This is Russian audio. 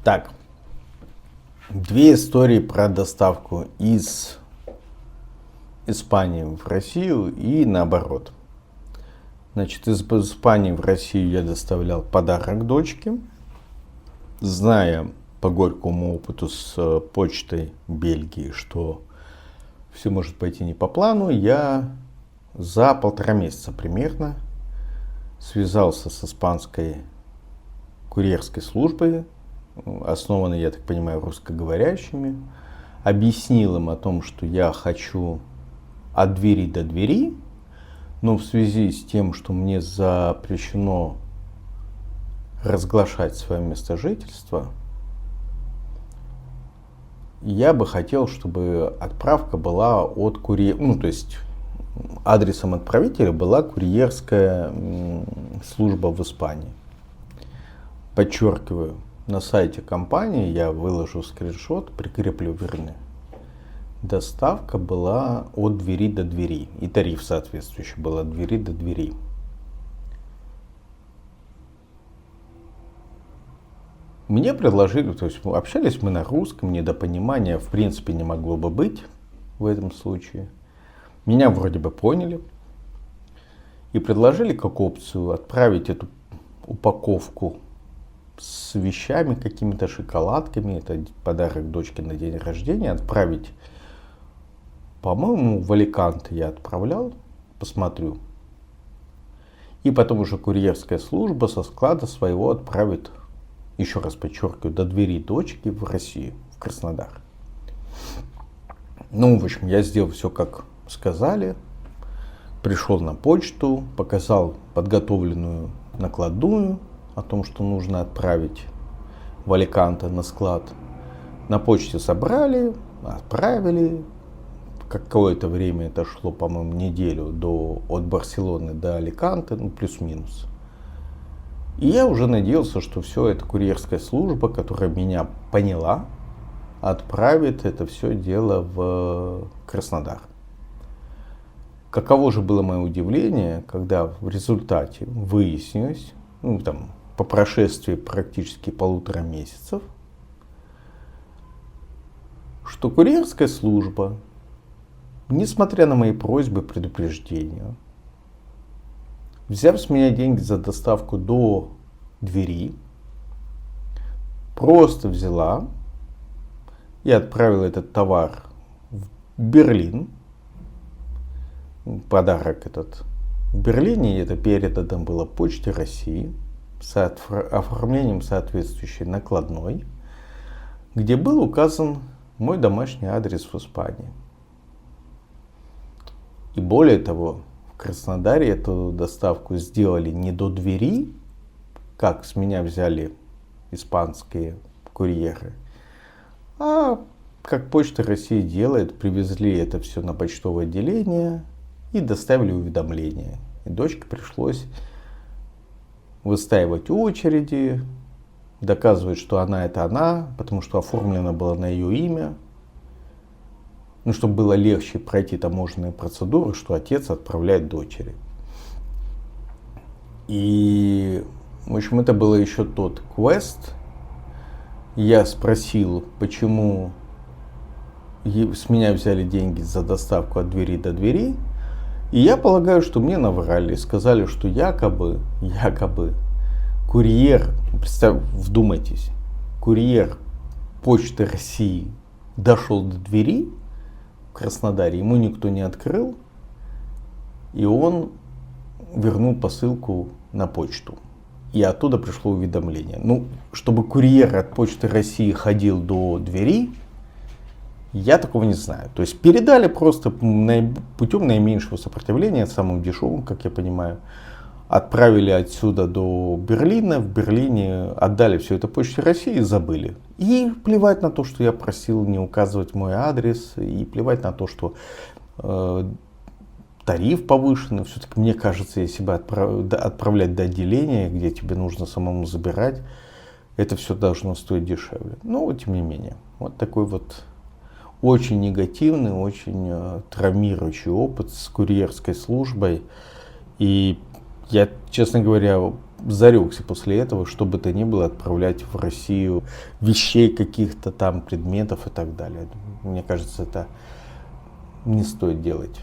Так, две истории про доставку из Испании в Россию и наоборот. Значит, из Испании в Россию я доставлял подарок дочке, зная по горькому опыту с почтой Бельгии, что все может пойти не по плану, я за 1,5 месяца примерно связался с испанской курьерской службой, основанной, я так понимаю, русскоговорящими, объяснил им о том, что я хочу от двери до двери, но в связи с тем, что мне запрещено разглашать свое место жительства, я бы хотел, чтобы отправка была от курьера, то есть адресом отправителя была курьерская служба в Испании. Подчеркиваю, на сайте компании я выложу скриншот, прикреплю, вернее. Доставка была от двери до двери. И тариф соответствующий был от двери до двери. Мне предложили, то есть общались мы на русском, недопонимания в принципе не могло бы быть в этом случае. Меня вроде бы поняли. И предложили как опцию отправить эту упаковку с вещами, какими-то шоколадками, это подарок дочке на день рождения, отправить, по-моему, в Аликанте я отправлял, посмотрю. И потом уже курьерская служба со склада своего отправит, еще раз подчеркиваю, до двери дочки в Россию, в Краснодар. В общем, я сделал все, как сказали. Пришел на почту, показал подготовленную накладную о том, что нужно отправить в Аликанте на склад. На почте собрали, отправили. Какое-то время это шло, по-моему, неделю от Барселоны до Аликанте, плюс-минус. И я уже надеялся, что все это курьерская служба, которая меня поняла, отправит это все дело в Краснодар. Каково же было мое удивление, когда в результате выяснилось, по прошествии практически 1,5 месяцев, что курьерская служба, несмотря на мои просьбы, предупреждения, взяв с меня деньги за доставку до двери, просто взяла и отправила этот товар в Берлин. Подарок этот в Берлине, это передано было Почте России с оформлением соответствующей накладной, где был указан мой домашний адрес в Испании. И более того, в Краснодаре эту доставку сделали не до двери, как с меня взяли испанские курьеры, а как Почта России делает, привезли это все на почтовое отделение и доставили уведомление. И дочке пришлось выстаивать очереди, доказывать, что она это она, потому что оформлено было на ее имя. Чтобы было легче пройти таможенные процедуры, что отец отправляет дочери. И, в общем, это было еще тот квест. Я спросил, почему с меня взяли деньги за доставку от двери до двери. И я полагаю, что мне наврали. Сказали, что якобы курьер, вдумайтесь, курьер Почты России дошел до двери в Краснодаре, ему никто не открыл, и он вернул посылку на почту. И оттуда пришло уведомление. Чтобы курьер от Почты России ходил до двери, я такого не знаю. То есть передали просто путем наименьшего сопротивления, самым дешевым, как я понимаю. Отправили отсюда до Берлина, в Берлине отдали все это Почте России и забыли. И плевать на то, что я просил не указывать мой адрес, и плевать на то, что тариф повышенный. Все-таки мне кажется, если бы отправлять до отделения, где тебе нужно самому забирать, это все должно стоить дешевле. Но тем не менее, вот такой вот очень негативный, очень травмирующий опыт с курьерской службой. И я, честно говоря, зарекся после этого, что бы то ни было, отправлять в Россию вещей, каких-то там предметов и так далее. Мне кажется, это не стоит делать.